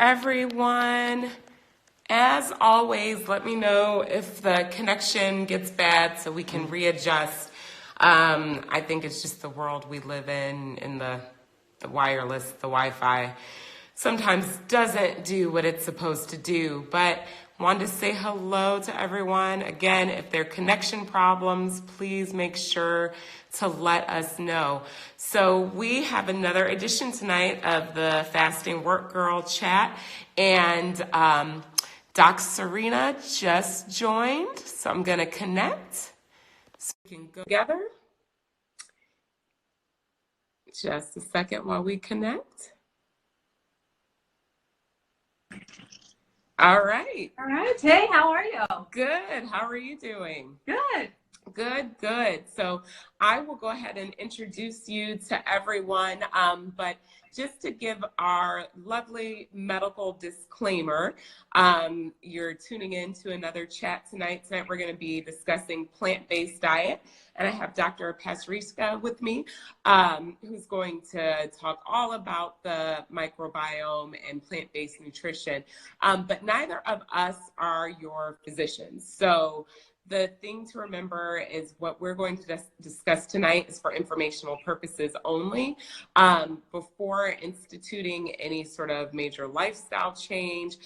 everyone. As always, let me know if the connection gets bad so we can readjust. I think it's just the world we live in the wireless, the Wi-Fi sometimes doesn't do what it's supposed to do. But wanted to say hello to everyone. Again, if there are connection problems, please make sure to let us know. So we have another edition tonight of the Fasting Work Girl Chat, and Doc Sarina just joined, so I'm going to connect so we can go together. Just a second while we connect. All right. All right. Hey, how are you? Good. How are you doing? Good. Good. So I will go ahead and introduce you to everyone, but just to give our lovely medical disclaimer, you're tuning in to another chat tonight. Tonight we're going to be discussing plant-based diet, and I have Dr. Pasricha with me, who's going to talk all about the microbiome and plant-based nutrition, but neither of us are your physicians. So the thing to remember is what we're going to discuss tonight is for informational purposes only. Before instituting any sort of major lifestyle change,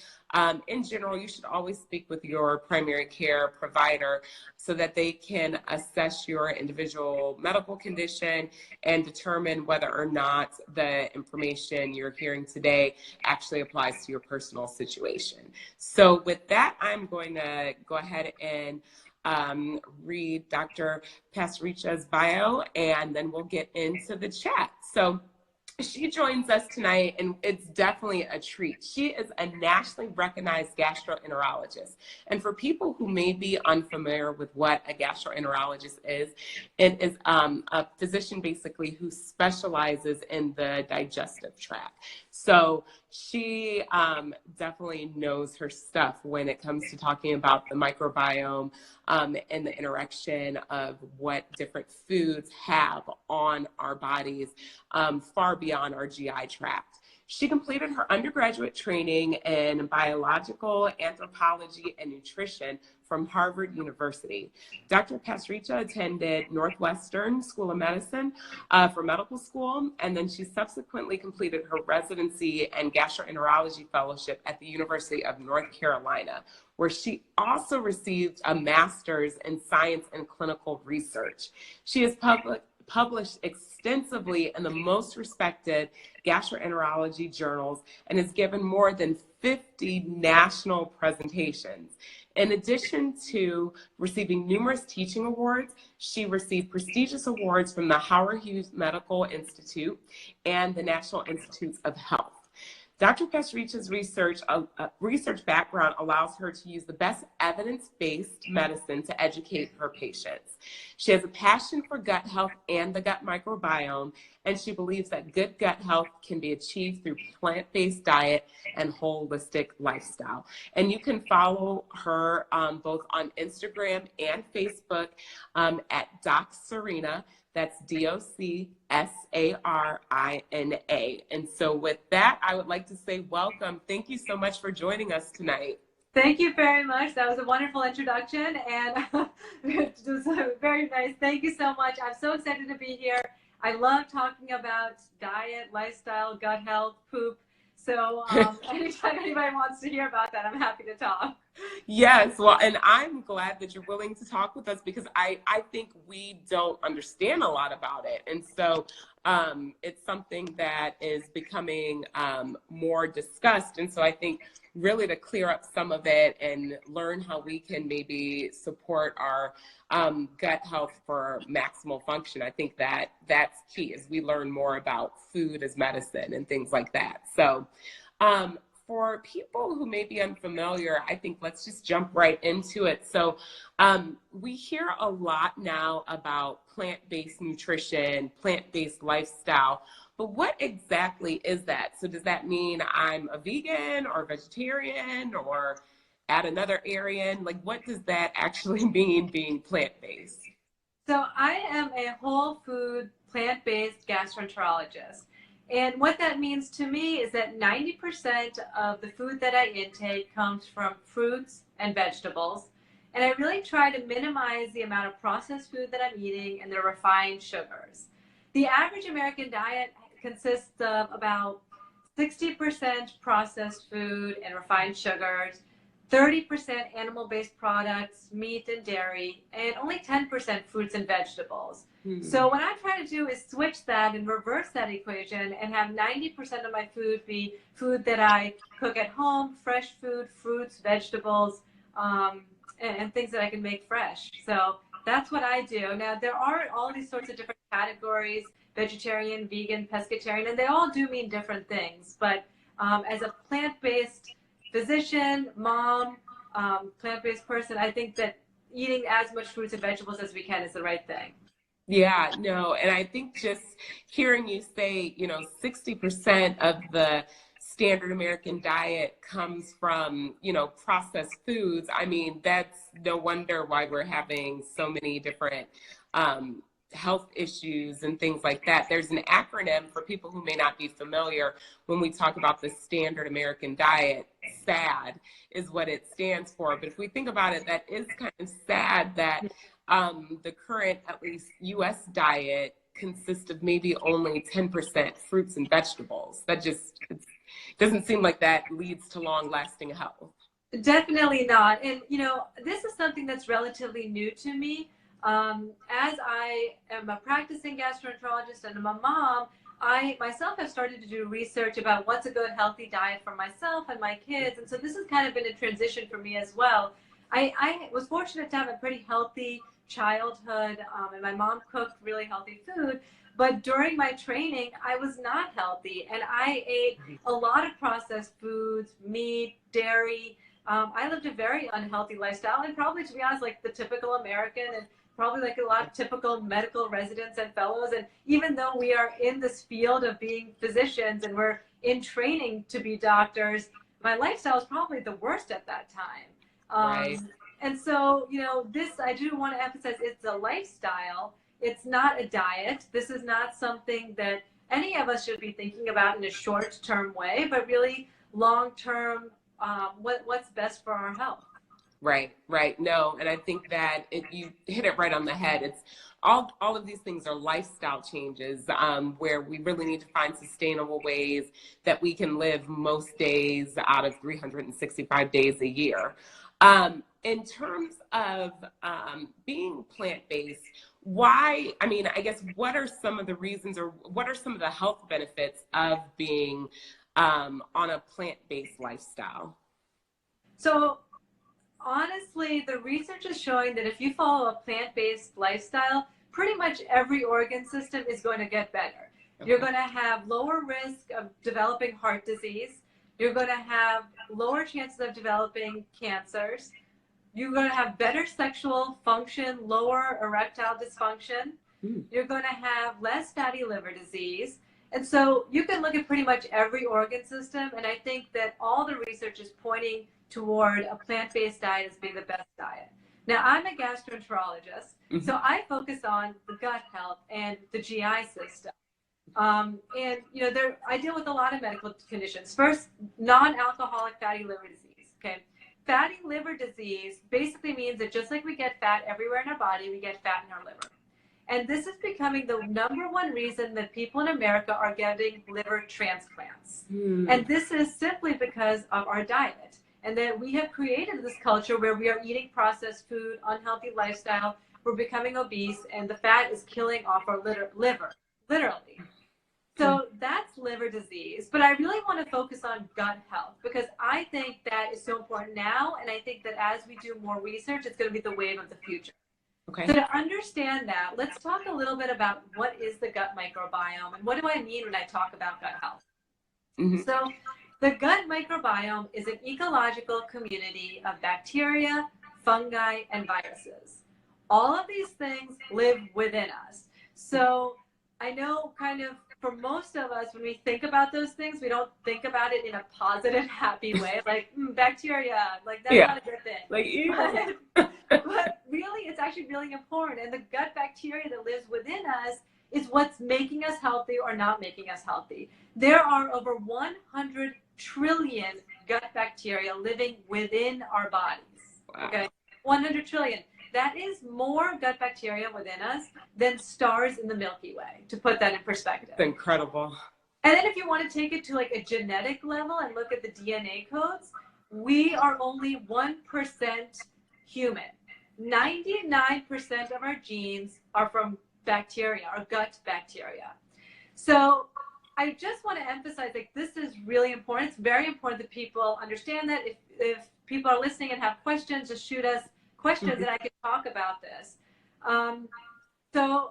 in general, you should always speak with your primary care provider so that they can assess your individual medical condition and determine whether or not the information you're hearing today actually applies to your personal situation. So with that, I'm going to go ahead and read Dr. Pasricha's bio, and then we'll get into the chat. So she joins us tonight, and it's definitely a treat. She is a nationally recognized gastroenterologist. And for people who may be unfamiliar with what a gastroenterologist is, it is a physician basically who specializes in the digestive tract. So she definitely knows her stuff when it comes to talking about the microbiome and the interaction of what different foods have on our bodies far beyond our GI tract. She completed her undergraduate training in biological anthropology and nutrition from Harvard University. Dr. Pasricha attended Northwestern School of Medicine for medical school, and then she subsequently completed her residency and gastroenterology fellowship at the University of North Carolina, where she also received a master's in science and clinical research. She has published extensively in the most respected gastroenterology journals and has given more than 50 national presentations. In addition to receiving numerous teaching awards, she received prestigious awards from the Howard Hughes Medical Institute and the National Institutes of Health. Dr. Pasricha's research background allows her to use the best evidence-based medicine to educate her patients. She has a passion for gut health and the gut microbiome, and she believes that good gut health can be achieved through plant-based diet and holistic lifestyle. And you can follow her both on Instagram and Facebook at Doc Sarina. That's DOCSARINA. And so with that, I would like to say welcome. Thank you so much for joining us tonight. Thank you very much. That was a wonderful introduction, and it was very nice. Thank you so much. I'm so excited to be here. I love talking about diet, lifestyle, gut health, poop. So anytime anybody wants to hear about that, I'm happy to talk. Yes, well, and I'm glad that you're willing to talk with us because I think we don't understand a lot about it. And so it's something that is becoming more discussed. And so I think really to clear up some of it and learn how we can maybe support our gut health for maximal function. I think that that's key as we learn more about food as medicine and things like that. So for people who may be unfamiliar, I think let's just jump right into it. So we hear a lot now about plant-based nutrition, plant-based lifestyle, but what exactly is that? So does that mean I'm a vegan or vegetarian or add another Aryan? Like, what does that actually mean being plant-based? So I am a whole food, plant-based gastroenterologist. And what that means to me is that 90% of the food that I intake comes from fruits and vegetables. And I really try to minimize the amount of processed food that I'm eating and the refined sugars. The average American diet consists of about 60% processed food and refined sugars, 30% animal-based products, meat and dairy, and only 10% fruits and vegetables. So what I'm trying to do is switch that and reverse that equation and have 90% of my food be food that I cook at home, fresh food, fruits, vegetables, and things that I can make fresh. So that's what I do. Now, there are all these sorts of different categories: vegetarian, vegan, pescatarian, and they all do mean different things. But as a plant-based physician, mom, plant-based person, I think that eating as much fruits and vegetables as we can is the right thing. Yeah, no, and I think just hearing you say, 60% of the standard American diet comes from, processed foods. I mean, that's no wonder why we're having so many different health issues and things like that. There's an acronym for people who may not be familiar when we talk about the standard American diet. SAD is what it stands for. But if we think about it, that is kind of sad that the current, at least U.S. diet consists of maybe only 10% fruits and vegetables. That just doesn't seem like that leads to long-lasting health. Definitely not. And, this is something that's relatively new to me. As I am a practicing gastroenterologist and I'm a mom, I myself have started to do research about what's a good healthy diet for myself and my kids. And so this has kind of been a transition for me as well. I was fortunate to have a pretty healthy childhood, and my mom cooked really healthy food. But during my training, I was not healthy, and I ate a lot of processed foods, meat, dairy. I lived a very unhealthy lifestyle, and probably, to be honest, like the typical American, and probably like a lot of typical medical residents and fellows. And even though we are in this field of being physicians and we're in training to be doctors, my lifestyle was probably the worst at that time. Right. And so, this, I do want to emphasize, it's a lifestyle. It's not a diet. This is not something that any of us should be thinking about in a short-term way, but really long-term, what's best for our health. Right. No, and I think that you hit it right on the head. It's all of these things are lifestyle changes where we really need to find sustainable ways that we can live most days out of 365 days a year. In terms of being plant-based, I guess, what are some of the reasons or what are some of the health benefits of being on a plant-based lifestyle? So honestly, the research is showing that if you follow a plant-based lifestyle, pretty much every organ system is going to get better. Okay. You're going to have lower risk of developing heart disease. You're going to have lower chances of developing cancers. You're going to have better sexual function, lower erectile dysfunction. You're going to have less fatty liver disease. And so you can look at pretty much every organ system, and I think that all the research is pointing toward a plant-based diet as being the best diet. Now, I'm a gastroenterologist, so I focus on the gut health and the GI system. And, I deal with a lot of medical conditions. First, non-alcoholic fatty liver disease, okay? Fatty liver disease basically means that just like we get fat everywhere in our body, we get fat in our liver. And this is becoming the #1 reason that people in America are getting liver transplants. And this is simply because of our diet. And that we have created this culture where we are eating processed food, unhealthy lifestyle, we're becoming obese, and the fat is killing off our liver, literally. So that's liver disease. But I really want to focus on gut health because I think that is so important now. And I think that as we do more research, it's going to be the wave of the future. Okay. So to understand that, let's talk a little bit about what is the gut microbiome and what do I mean when I talk about gut health. So the gut microbiome is an ecological community of bacteria, fungi, and viruses. All of these things live within us. So I know kind of for most of us, when we think about those things, we don't think about it in a positive, happy way, like bacteria, like that's not a good thing. Like, but really, it's actually really important. And the gut bacteria that lives within us is what's making us healthy or not making us healthy. There are over 100 trillion gut bacteria living within our bodies. Wow. Okay, 100 trillion. That is more gut bacteria within us than stars in the Milky Way, to put that in perspective. It's incredible. And then if you want to take it to like a genetic level and look at the DNA codes, we are only 1% human. 99% of our genes are from bacteria, our gut bacteria. So I just want to emphasize, like, this is really important. It's very important that people understand that. If people are listening and have questions, just shoot us questions and I can talk about this. So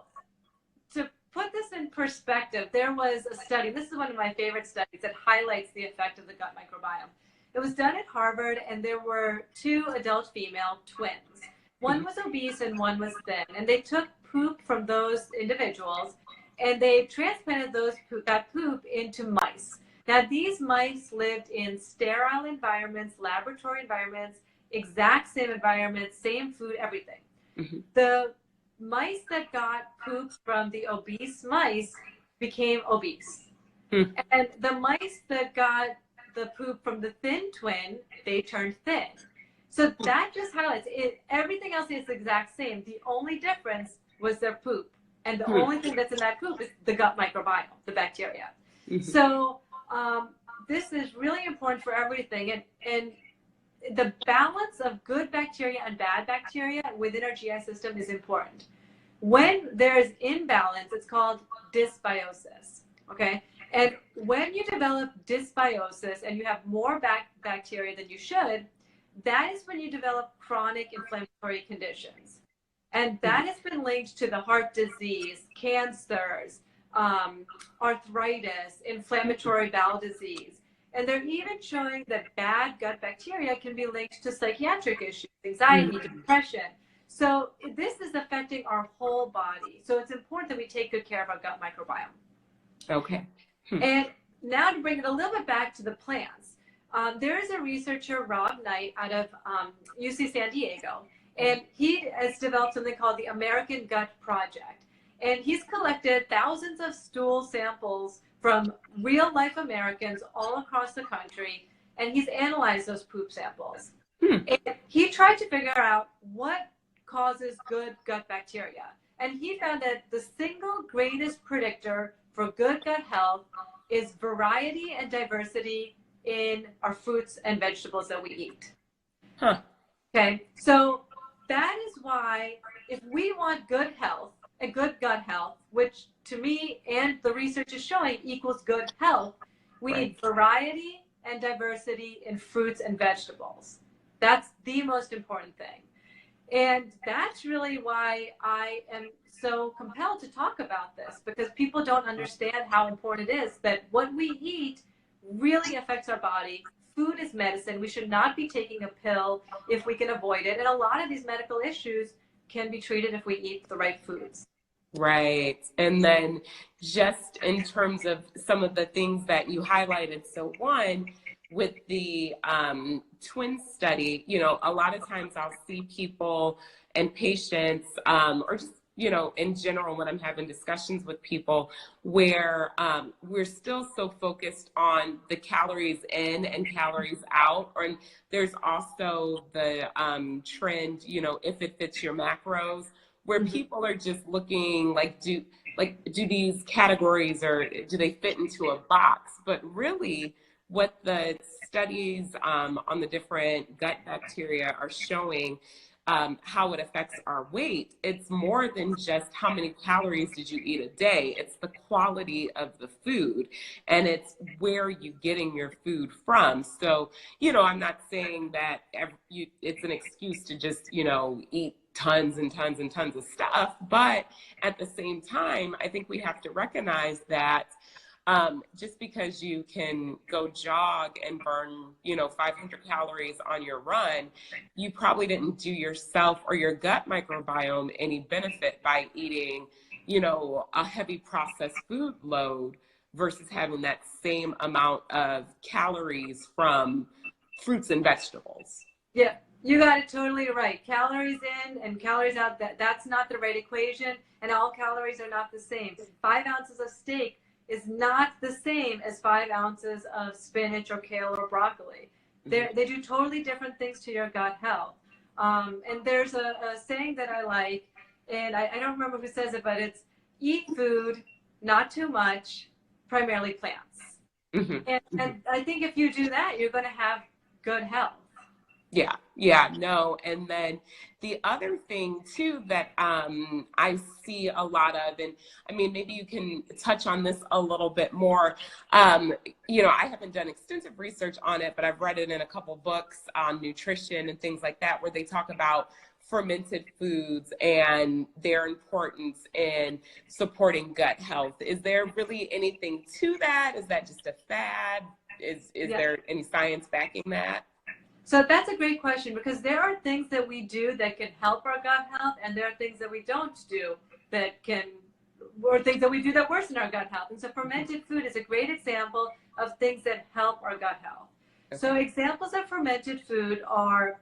to put this in perspective, there was a study, this is one of my favorite studies that highlights the effect of the gut microbiome. It was done at Harvard, and there were 2 adult female twins. One was obese and one was thin, and they took poop from those individuals and they transplanted that poop into mice. Now, these mice lived in sterile environments, laboratory environments, exact same environment, same food, everything. The mice that got poop from the obese mice became obese. And the mice that got the poop from the thin twin, they turned thin. So that just highlights it. Everything else is the exact same. The only difference was their poop. And the only thing that's in that poop is the gut microbiome, the bacteria. So this is really important for everything. And the balance of good bacteria and bad bacteria within our GI system is important. When there's imbalance, it's called dysbiosis, okay? And when you develop dysbiosis and you have more bacteria than you should, that is when you develop chronic inflammatory conditions. And that has been linked to the heart disease, cancers, arthritis, inflammatory bowel disease. And they're even showing that bad gut bacteria can be linked to psychiatric issues, anxiety, depression. So this is affecting our whole body. So it's important that we take good care of our gut microbiome. Okay. And now to bring it a little bit back to the plants. There is a researcher, Rob Knight, out of UC San Diego, and he has developed something called the American Gut Project. And he's collected thousands of stool samples from real life Americans all across the country, and he's analyzed those poop samples. And he tried to figure out what causes good gut bacteria. And he found that the single greatest predictor for good gut health is variety and diversity in our fruits and vegetables that we eat. Okay, so that is why if we want good health and good gut health, which to me and the research is showing equals good health, we need variety and diversity in fruits and vegetables. That's the most important thing. And that's really why I am so compelled to talk about this, because people don't understand how important it is that what we eat really affects our body. Food is medicine. We should not be taking a pill if we can avoid it. And a lot of these medical issues can be treated if we eat the right foods. Right. And then just in terms of some of the things that you highlighted. So one, with the twin study, you know, a lot of times I'll see people and patients or just, you know, in general, when I'm having discussions with people where we're still so focused on the calories in and calories out, and there's also the trend, you know, if it fits your macros, where people are just looking like, do these categories or do they fit into a box? But really what the studies on the different gut bacteria are showing how it affects our weight, it's more than just how many calories did you eat a day. It's the quality of the food, and it's where you're getting your food from. So, you know, I'm not saying that it's an excuse to just, you know, eat tons and tons and tons of stuff, but at the same time, I think we have to recognize that just because you can go jog and burn, you know, 500 calories on your run, you probably didn't do yourself or your gut microbiome any benefit by eating, you know, a heavy processed food load versus having that same amount of calories from fruits and vegetables. Yeah. You got it totally right. Calories in and calories out, that's not the right equation, and all calories are not the same. 5 ounces of steak is not the same as 5 ounces of spinach or kale or broccoli. They do totally different things to your gut health. And there's a saying that I like, and I don't remember who says it, but it's eat food, not too much, primarily plants. And I think if you do that, you're going to have good health. Yeah, no. And then the other thing too that I see a lot of, and I mean, maybe you can touch on this a little bit more. You know, I haven't done extensive research on it, but I've read it in a couple books on nutrition and things like that, where they talk about fermented foods and their importance in supporting gut health. Is there really anything to that? Is that just a fad? Is there any science backing that? So that's a great question, because there are things that we do that can help our gut health, and there are things that we don't do that can, or things that we do that worsen our gut health. And so fermented food is a great example of things that help our gut health. Okay. So examples of fermented food are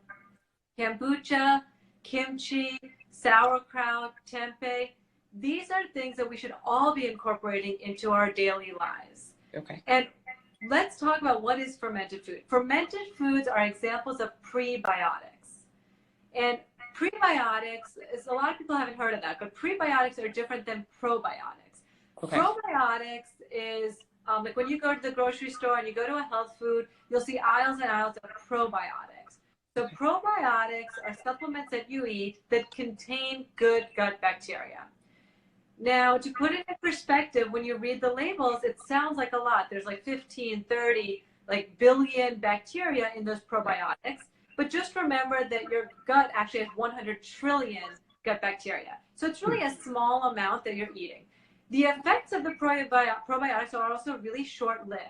kombucha, kimchi, sauerkraut, tempeh. These are things that we should all be incorporating into our daily lives. Okay. And let's talk about what is fermented food. Fermented foods are examples of prebiotics. And prebiotics, a lot of people haven't heard of that, but prebiotics are different than probiotics. Okay. Probiotics is like when you go to the grocery store and you go to a health food, you'll see aisles and aisles of probiotics. So probiotics are supplements that you eat that contain good gut bacteria. Now, to put it in perspective, when you read the labels, it sounds like a lot. There's like 15, 30, like billion bacteria in those probiotics. But just remember that your gut actually has 100 trillion gut bacteria. So it's really a small amount that you're eating. The effects of the probiotics are also really short-lived.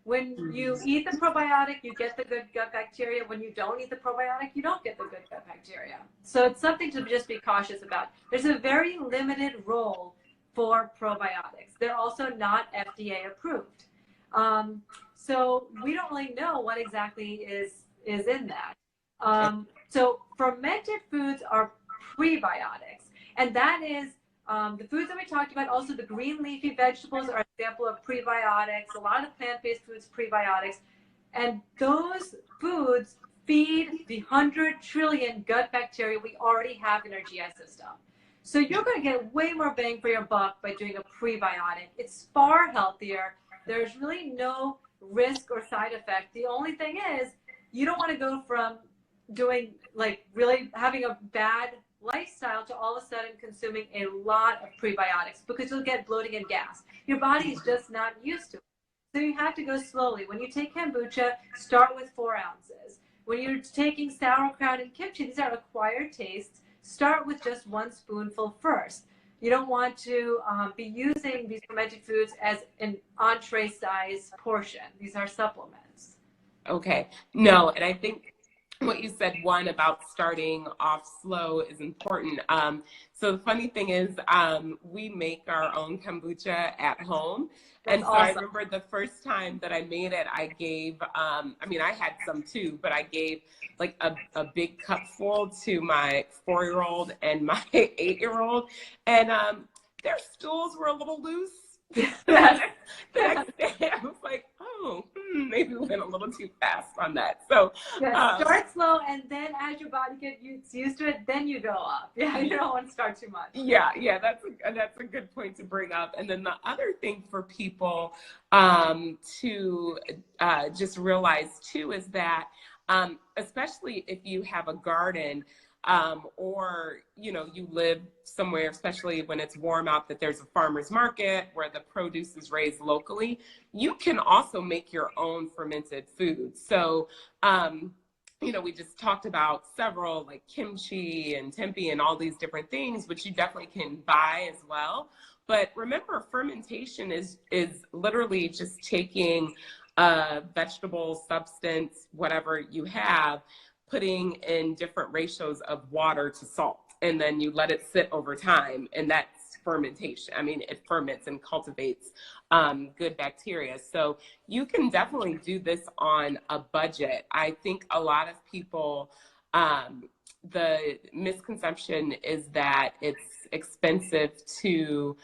When you eat the probiotic, you get the good gut bacteria. When you don't eat the probiotic, you don't get the good gut bacteria. So it's something to just be cautious about. There's a very limited role for probiotics. They're also not FDA approved. So we don't really know what exactly is in that. So fermented foods are prebiotics. And that is the foods that we talked about. Also, the green leafy vegetables are an example of prebiotics. A lot of plant-based foods, prebiotics. And those foods feed the 100 trillion gut bacteria we already have in our GI system. So you're going to get way more bang for your buck by doing a prebiotic. It's far healthier. There's really no risk or side effect. The only thing is you don't want to go from doing like really having a bad lifestyle to all of a sudden consuming a lot of prebiotics, because you'll get bloating and gas. Your body is just not used to it. So you have to go slowly. When you take kombucha, start with 4 ounces. When you're taking sauerkraut and kimchi, these are acquired tastes. Start with just 1 spoonful first. You don't want to be using these fermented foods as an entree size portion. These are supplements. Okay. No, and I think what you said, one, about starting off slow is important. So the funny thing is, we make our own kombucha at home. And so awesome. I remember the first time that I made it, I gave, I mean, I had some too, but I gave like a big cupful to my 4-year-old and my 8-year-old. And their stools were a little loose. The next day I was like, oh, maybe we went a little too fast on that. So start slow, and then as your body gets used to it, then you go up. Yeah, you don't want to start too much. Yeah, that's a good point to bring up. And then the other thing for people to just realize too is that especially if you have a garden, or, you know, you live somewhere, especially when it's warm out, that there's a farmer's market where the produce is raised locally, you can also make your own fermented food. So, you know, we just talked about several like kimchi and tempeh and all these different things, which you definitely can buy as well. But remember, fermentation is literally just taking a vegetable substance, whatever you have, putting in different ratios of water to salt, and then you let it sit over time, and that's fermentation. I mean, it ferments and cultivates good bacteria. So you can definitely do this on a budget. I think a lot of people The misconception is that it's expensive to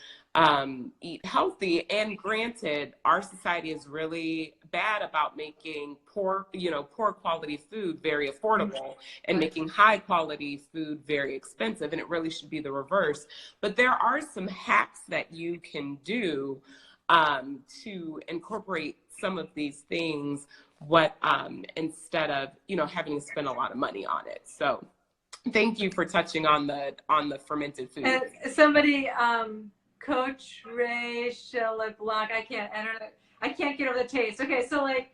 eat healthy. And granted, our society is really bad about making poor quality food very affordable and making high quality food very expensive. And it really should be the reverse. But there are some hacks that you can do to incorporate some of these things instead of having to spend a lot of money on it. So thank you for touching on the fermented food. And somebody, Coach Ray LeBlanc, I can't get over the taste. Okay, so like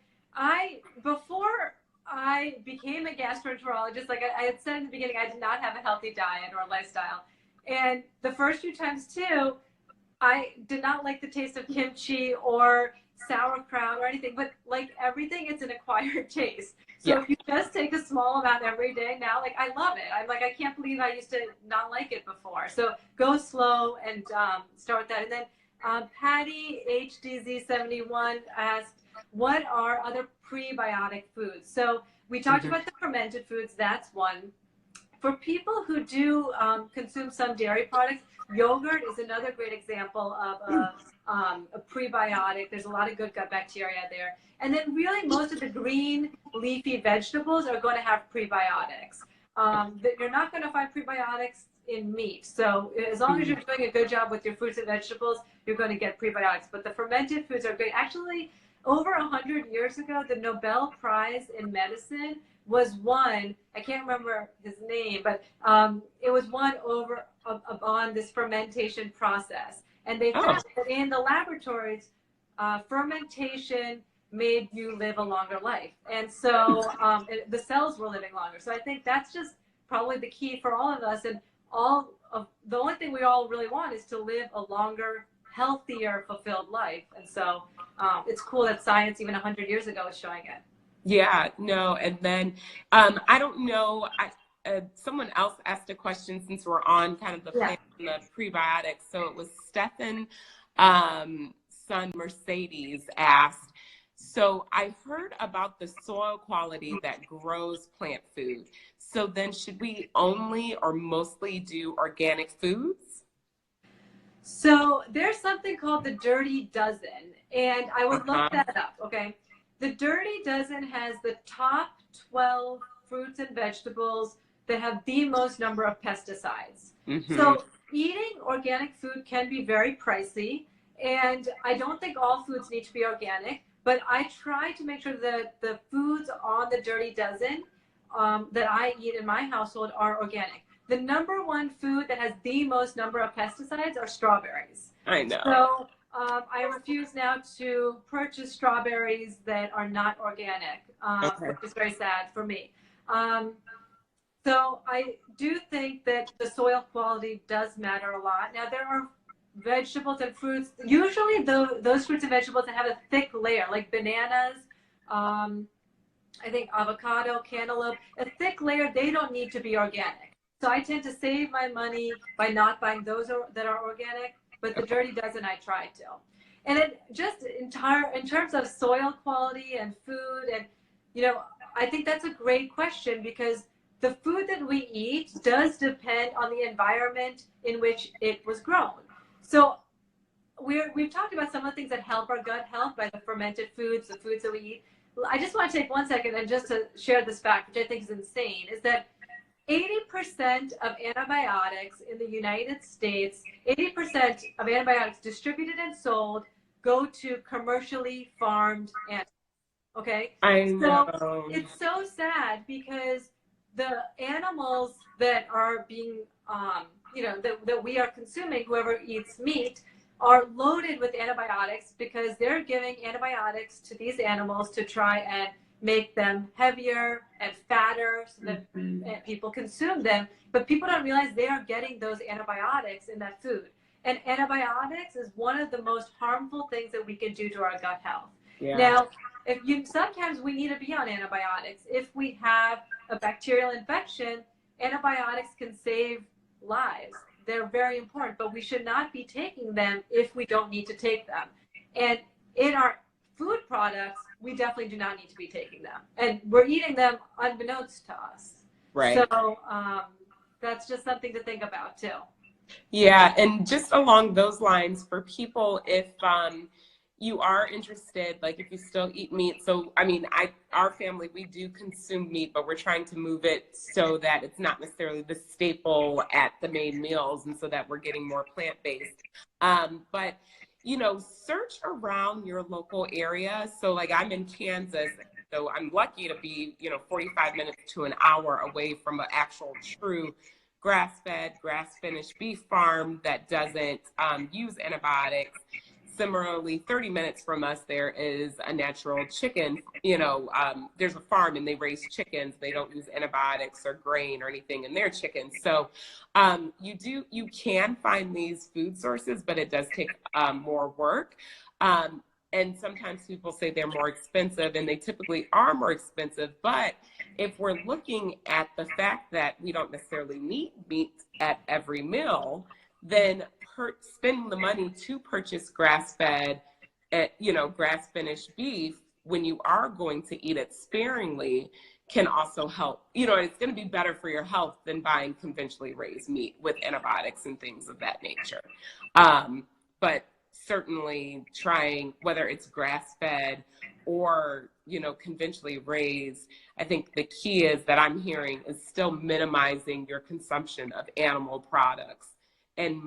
before I became a gastroenterologist, like I had said in the beginning, I did not have a healthy diet or lifestyle. And the first few times too, I did not like the taste of kimchi or sauerkraut or anything, but like everything, it's an acquired taste. So if you just take a small amount every day now, like I love it. I'm like, I can't believe I used to not like it before. So go slow and start with that. And then Patty HDZ71 asked, what are other prebiotic foods? So we talked about the fermented foods. That's one. For people who do consume some dairy products, yogurt is another great example of a prebiotic. There's a lot of good gut bacteria there. And then really most of the green leafy vegetables are going to have prebiotics. You're not going to find prebiotics in meat. So as long as you're doing a good job with your fruits and vegetables, you're going to get prebiotics. But the fermented foods are great. Actually, over 100 years ago, the Nobel Prize in Medicine was won. I can't remember his name, but it was won on this fermentation process. And they found that in the laboratories, fermentation made you live a longer life. And so the cells were living longer. So I think that's just probably the key for all of us. And the only thing we all really want is to live a longer, healthier, fulfilled life. And so it's cool that science, even 100 years ago, is showing it. Yeah, no. And then I don't know, someone else asked a question since we're on kind of the plant and the prebiotics. So it was Stefan son Mercedes asked, so I heard about the soil quality that grows plant food. So then should we only or mostly do organic foods? So there's something called the Dirty Dozen, and I would look that up, okay? The Dirty Dozen has the top 12 fruits and vegetables that have the most number of pesticides. So eating organic food can be very pricey, and I don't think all foods need to be organic, but I try to make sure that the foods on the Dirty Dozen that I eat in my household are organic. The number one food that has the most number of pesticides are strawberries. I know. So I refuse now to purchase strawberries that are not organic, which is very sad for me. So I do think that the soil quality does matter a lot. Now there are vegetables and fruits, usually those fruits and vegetables that have a thick layer, like bananas, I think avocado, cantaloupe, a thick layer, they don't need to be organic. So I tend to save my money by not buying those that are organic, but the Dirty Dozen I try to. And it just in terms of soil quality and food, and I think that's a great question, because the food that we eat does depend on the environment in which it was grown. So we've talked about some of the things that help our gut health by the fermented foods, the foods that we eat. I just want to take 1 second and just to share this fact, which I think is insane, is that 80% of antibiotics in the United States, 80% of antibiotics distributed and sold go to commercially farmed animals. Okay? I know. So it's so sad, because the animals that are being, that we are consuming, whoever eats meat, are loaded with antibiotics, because they're giving antibiotics to these animals to try and make them heavier and fatter so that people consume them. But people don't realize they are getting those antibiotics in that food. And antibiotics is one of the most harmful things that we can do to our gut health. Yeah. Now, sometimes we need to be on antibiotics. If we have a bacterial infection, antibiotics can save lives. They're very important, but we should not be taking them if we don't need to take them. And in our food products, we definitely do not need to be taking them. And we're eating them unbeknownst to us. Right. So that's just something to think about too. Yeah, and just along those lines, for people, if you are interested, like if you still eat meat, so I mean, our family, we do consume meat, but we're trying to move it so that it's not necessarily the staple at the main meals, and so that we're getting more plant-based. But you know, search around your local area. So like I'm in Kansas, so I'm lucky to be, you know, 45 minutes to an hour away from an actual true grass-fed, grass-finished beef farm that doesn't use antibiotics. Similarly, 30 minutes from us, there is a natural chicken, you know, there's a farm and they raise chickens. They don't use antibiotics or grain or anything in their chickens. So you can find these food sources, but it does take more work. And sometimes people say they're more expensive, and they typically are more expensive. But if we're looking at the fact that we don't necessarily need meat at every meal, then spending the money to purchase grass-fed, you know, grass-finished beef when you are going to eat it sparingly can also help. You know, it's going to be better for your health than buying conventionally raised meat with antibiotics and things of that nature. But certainly trying, whether it's grass-fed or, you know, conventionally raised, I think the key is that I'm hearing is still minimizing your consumption of animal products and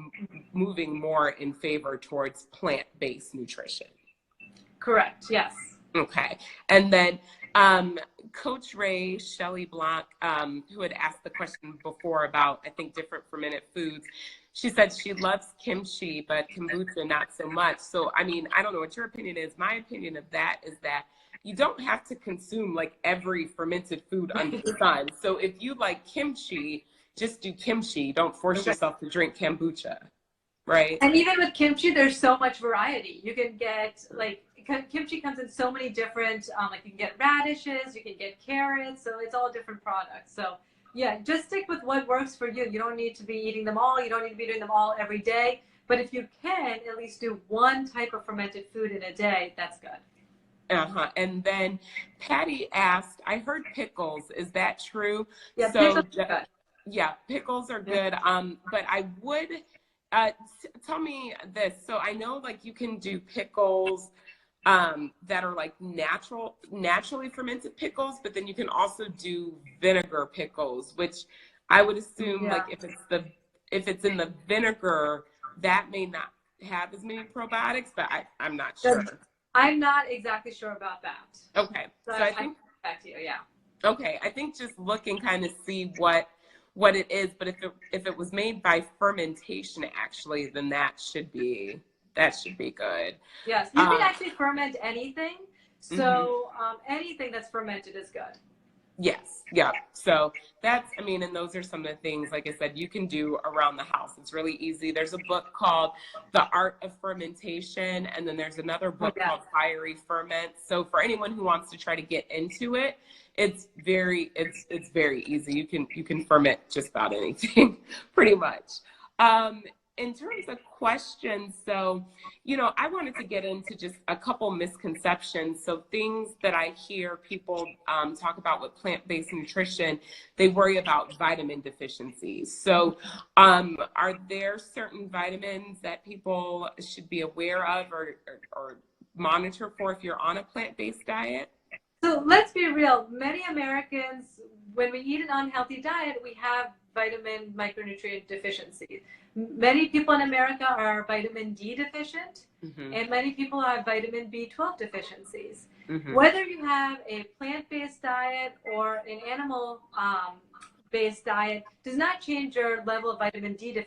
moving more in favor towards plant-based nutrition. Correct. Yes. Okay. And then Coach Ray Shelley Blanc, who had asked the question before about, I think, different fermented foods, she said she loves kimchi, but kombucha not so much. So, I mean, I don't know what your opinion is. My opinion of that is that you don't have to consume like every fermented food under the sun. So if you like kimchi, just do kimchi. Don't force yourself to drink kombucha, right? And even with kimchi, there's so much variety. You can get like kimchi comes in so many different, like you can get radishes, you can get carrots, so it's all different products. So yeah, just stick with what works for you. You don't need to be eating them all. You don't need to be doing them all every day. But if you can, at least do one type of fermented food in a day, that's good. And then Patty asked, I heard pickles. Is that true? Yeah, so pickles are good. Yeah, pickles are good. But I would tell me this. So I know like you can do pickles that are like naturally fermented pickles, but then you can also do vinegar pickles, which I would assume like if it's in the vinegar, that may not have as many probiotics, but I'm not sure. I'm not exactly sure about that. Okay. So I think back to you, yeah. Okay, I think just look and kind of see what it is, but if it was made by fermentation actually, then that should be good. Yes, you can actually ferment anything. So anything that's fermented is good. Yes, yeah. So that's, I mean, and those are some of the things, like I said, you can do around the house. It's really easy. There's a book called The Art of Fermentation, and then there's another book called Fiery Ferment. So for anyone who wants to try to get into it, it's very easy. You can ferment just about anything, pretty much. In terms of questions, so, you know, I wanted to get into just a couple misconceptions. So things that I hear people talk about with plant-based nutrition, they worry about vitamin deficiencies. So are there certain vitamins that people should be aware of or monitor for if you're on a plant-based diet? So let's be real. Many Americans, when we eat an unhealthy diet, we have vitamin micronutrient deficiencies. Many people in America are vitamin D deficient, and many people have vitamin B12 deficiencies. Whether you have a plant-based diet or an animal-based diet does not change your level of vitamin D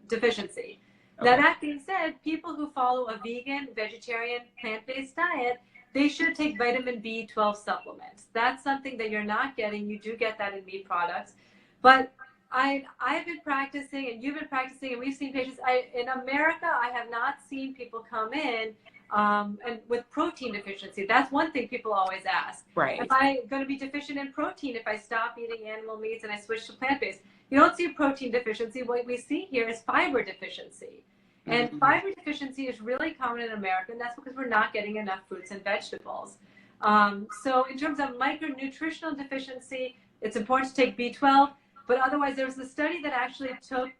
deficiency. Now, that being said, people who follow a vegan, vegetarian, plant-based diet, they should take vitamin B12 supplements. That's something that you're not getting. You do get that in meat products. But I've been practicing, and you've been practicing, and we've seen patients. In America, I have not seen people come in and with protein deficiency. That's one thing people always ask. Right. Am I going to be deficient in protein if I stop eating animal meats and I switch to plant-based? You don't see protein deficiency. What we see here is fiber deficiency. And fiber deficiency is really common in America, and that's because we're not getting enough fruits and vegetables. So in terms of micronutritional deficiency, It's important to take B12, but otherwise there was a study that actually took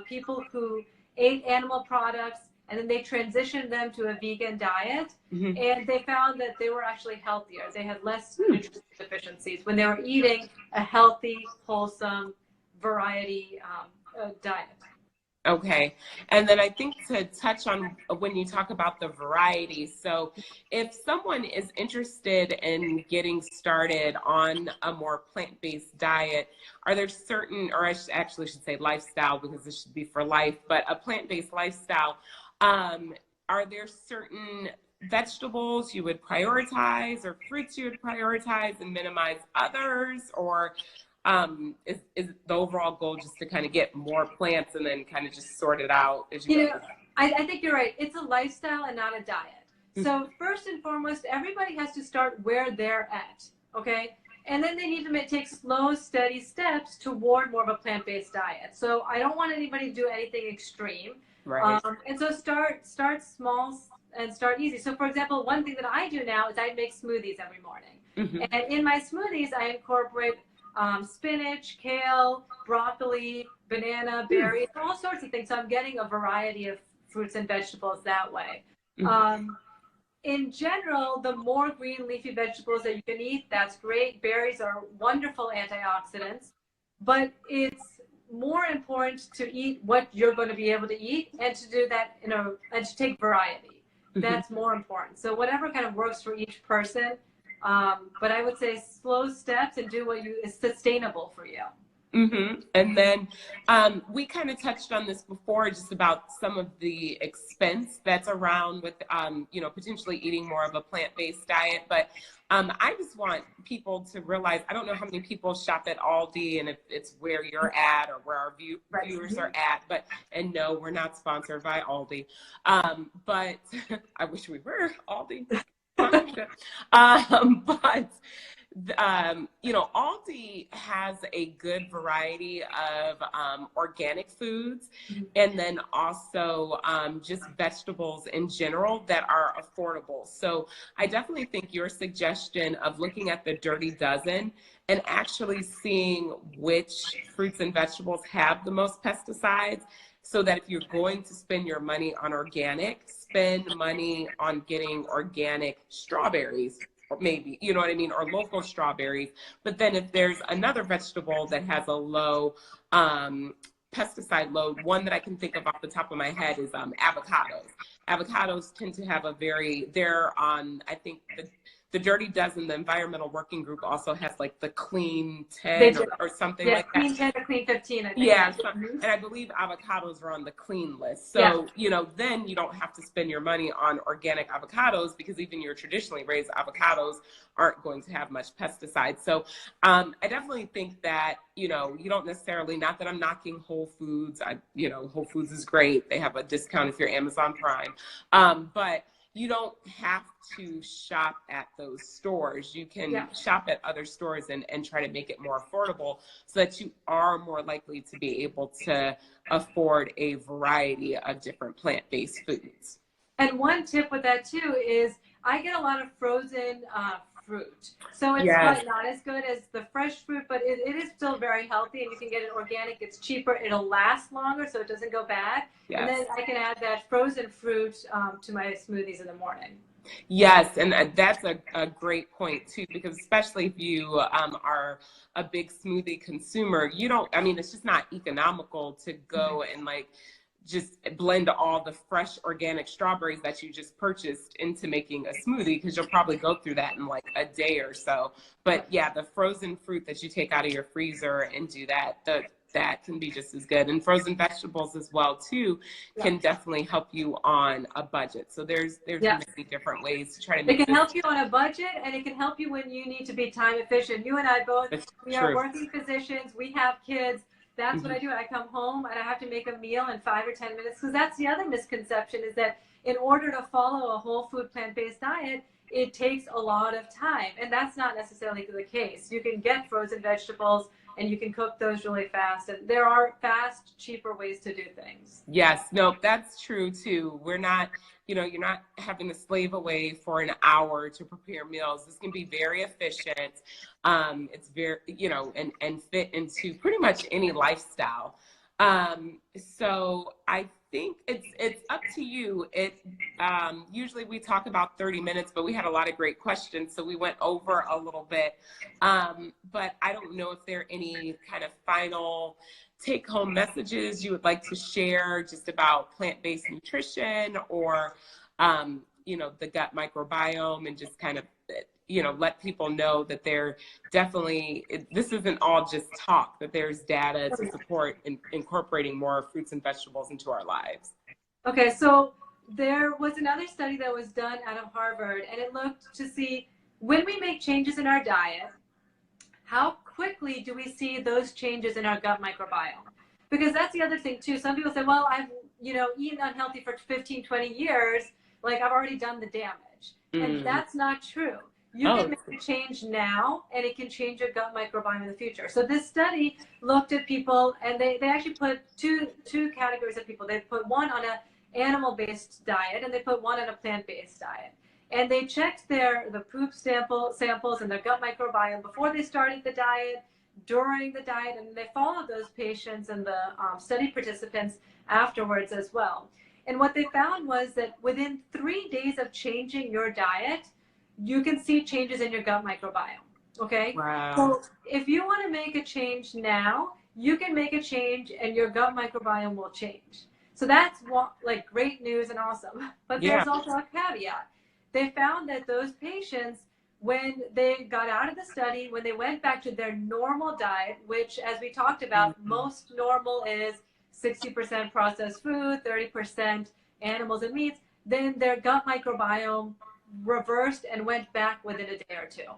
people who ate animal products and then they transitioned them to a vegan diet, and they found that they were actually healthier. They had less nutritional deficiencies when they were eating a healthy, wholesome variety diet. Okay. And then I think to touch on when you talk about the variety, so if someone is interested in getting started on a more plant-based diet, are there certain, or I actually should say lifestyle, because this should be for life, but a plant-based lifestyle, are there certain vegetables you would prioritize or fruits you would prioritize and minimize others? Or is the overall goal just to kind of get more plants and then kind of just sort it out as you go? I think you're right. It's a lifestyle and not a diet. So first and foremost, everybody has to start where they're at, okay? And then they need to take slow, steady steps toward more of a plant-based diet. So I don't want anybody to do anything extreme. Right. And so start small and start easy. So for example, one thing that I do now is I make smoothies every morning. And in my smoothies, I incorporate spinach, kale, broccoli, banana, berries, all sorts of things. So I'm getting a variety of fruits and vegetables that way. In general, the more green leafy vegetables that you can eat, that's great. Berries are wonderful antioxidants, but it's more important to eat what you're going to be able to eat and to do that, and to take variety. That's more important. So whatever kind of works for each person. But I would say slow steps and do what is sustainable for you. And then we kind of touched on this before, just about some of the expense that's around with, potentially eating more of a plant-based diet. But I just want people to realize, I don't know how many people shop at Aldi and if it's where you're at or where our viewers are at, and no, we're not sponsored by Aldi. But I wish we were Aldi. Aldi has a good variety of organic foods, and then also just vegetables in general that are affordable. So I definitely think your suggestion of looking at the Dirty Dozen and actually seeing which fruits and vegetables have the most pesticides, so that if you're going to spend your money on organic, spend money on getting organic strawberries, or maybe, you know what I mean, or local strawberries. But then if there's another vegetable that has a low pesticide load, one that I can think of off the top of my head is avocados. Avocados tend to have they're on, I think, the Dirty Dozen, the Environmental Working Group, also has like the Clean 10 or something like that. Clean 10 or Clean 15, I think. Yeah, and I believe avocados are on the clean list. So, then you don't have to spend your money on organic avocados, because even your traditionally raised avocados aren't going to have much pesticide. So I definitely think that, you don't necessarily, not that I'm knocking Whole Foods. Whole Foods is great. They have a discount if you're Amazon Prime. But you don't have to shop at those stores. You can shop at other stores and try to make it more affordable, so that you are more likely to be able to afford a variety of different plant-based foods. And one tip with that too is I get a lot of frozen fruit. So it's probably not as good as the fresh fruit, but it is still very healthy, and you can get it organic. It's cheaper. It'll last longer, so it doesn't go bad. And then I can add that frozen fruit to my smoothies in the morning. Yes, and that's a great point too, because especially if you are a big smoothie consumer, it's just not economical to go and just blend all the fresh organic strawberries that you just purchased into making a smoothie, because you'll probably go through that in a day or so. But yeah, the frozen fruit that you take out of your freezer and do that, that can be just as good. And frozen vegetables as well too can definitely help you on a budget. So there's many different ways to try to make it can help you on a budget, and it can help you when you need to be time efficient. You and I both, we are working physicians, we have kids. That's what I do. I come home and I have to make a meal in 5 or 10 minutes, because that's the other misconception, is that in order to follow a whole food plant-based diet, it takes a lot of time. And that's not necessarily the case. You can get frozen vegetables and you can cook those really fast. And there are fast, cheaper ways to do things. Yes, no, that's true too. We're not, you're not having to slave away for an hour to prepare meals. This can be very efficient. It's very, and fit into pretty much any lifestyle. So I think it's up to you. Usually we talk about 30 minutes, but we had a lot of great questions, so we went over a little bit. But I don't know if there are any kind of final take-home messages you would like to share just about plant-based nutrition or, the gut microbiome, and just kind of, let people know that they're definitely, this isn't all just talk, that there's data to support incorporating more fruits and vegetables into our lives. Okay, so there was another study that was done out of Harvard, and it looked to see when we make changes in our diet, how quickly do we see those changes in our gut microbiome? Because that's the other thing too. Some people say, well, I've, eaten unhealthy for 15, 20 years, like I've already done the damage. And that's not true. You can make a change now, and it can change your gut microbiome in the future. So this study looked at people, and they actually put two categories of people. They put one on an animal-based diet, and they put one on a plant-based diet. And they checked the poop samples and their gut microbiome before they started the diet, during the diet, and they followed those patients and the study participants afterwards as well. And what they found was that within 3 days of changing your diet, you can see changes in your gut microbiome. Okay? Wow. So if you want to make a change now, you can make a change and your gut microbiome will change. So that's great news and awesome. But there's also a caveat. They found that those patients, when they got out of the study, when they went back to their normal diet, which, as we talked about, most normal is 60% processed food, 30% animals and meats, then their gut microbiome reversed and went back within a day or two.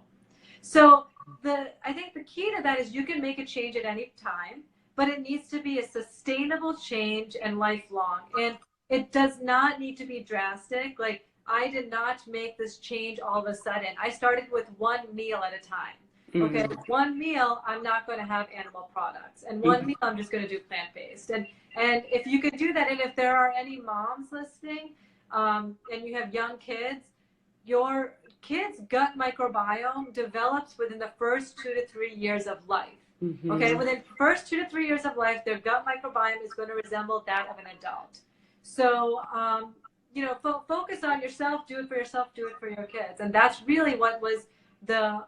So I think the key to that is you can make a change at any time, but it needs to be a sustainable change and lifelong. And it does not need to be drastic. Like, I did not make this change all of a sudden. I started with one meal at a time. Okay, one meal, I'm not going to have animal products. And one meal, I'm just going to do plant-based. And if you could do that, and if there are any moms listening, and you have young kids, your kids' gut microbiome develops within the first 2 to 3 years of life. Okay, within the first 2 to 3 years of life, their gut microbiome is going to resemble that of an adult. So, focus on yourself, do it for yourself, do it for your kids. And that's really what was the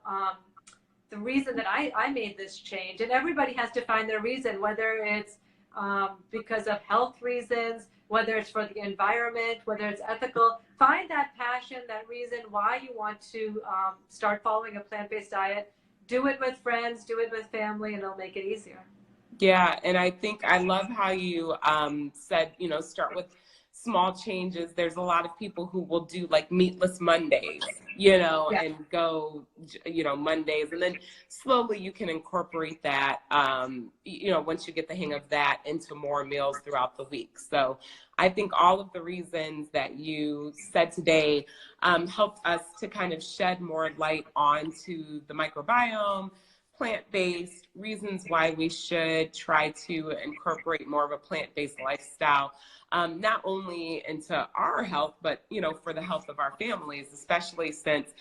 reason that I made this change. And everybody has to find their reason, whether it's because of health reasons, whether it's for the environment, whether it's ethical. Find that passion, that reason why you want to start following a plant-based diet. Do it with friends, do it with family, and it'll make it easier. Yeah, and I think I love how you said, start with small changes. There's a lot of people who will do like meatless Mondays, and go, Mondays, and then slowly you can incorporate that, once you get the hang of that, into more meals throughout the week. So I think all of the reasons that you said today helped us to kind of shed more light onto the microbiome, plant-based, reasons why we should try to incorporate more of a plant-based lifestyle, not only into our health, but, for the health of our families, especially since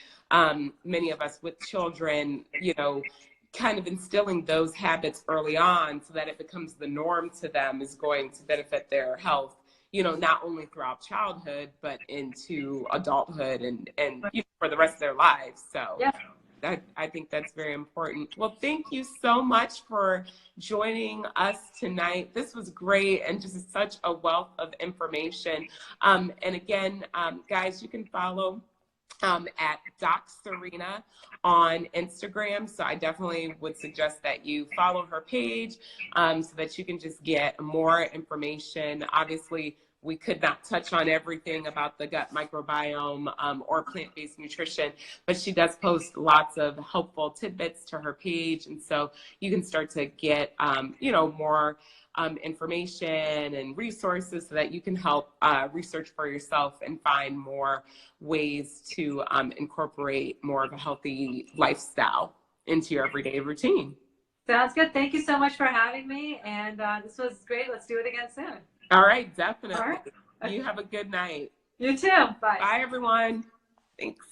many of us with children, kind of instilling those habits early on so that it becomes the norm to them is going to benefit their health, not only throughout childhood, but into adulthood and for the rest of their lives. So I think that's very important. Well, thank you so much for joining us tonight. This was great and just such a wealth of information. And again, guys, you can follow at Doc Sarina on Instagram. So I definitely would suggest that you follow her page so that you can just get more information. Obviously, we could not touch on everything about the gut microbiome or plant-based nutrition, but she does post lots of helpful tidbits to her page. And so you can start to get, more information and resources so that you can help research for yourself and find more ways to incorporate more of a healthy lifestyle into your everyday routine. Sounds good. Thank you so much for having me. And this was great. Let's do it again soon. All right, definitely. All right. You have a good night. You too. Bye. Bye, everyone. Thanks.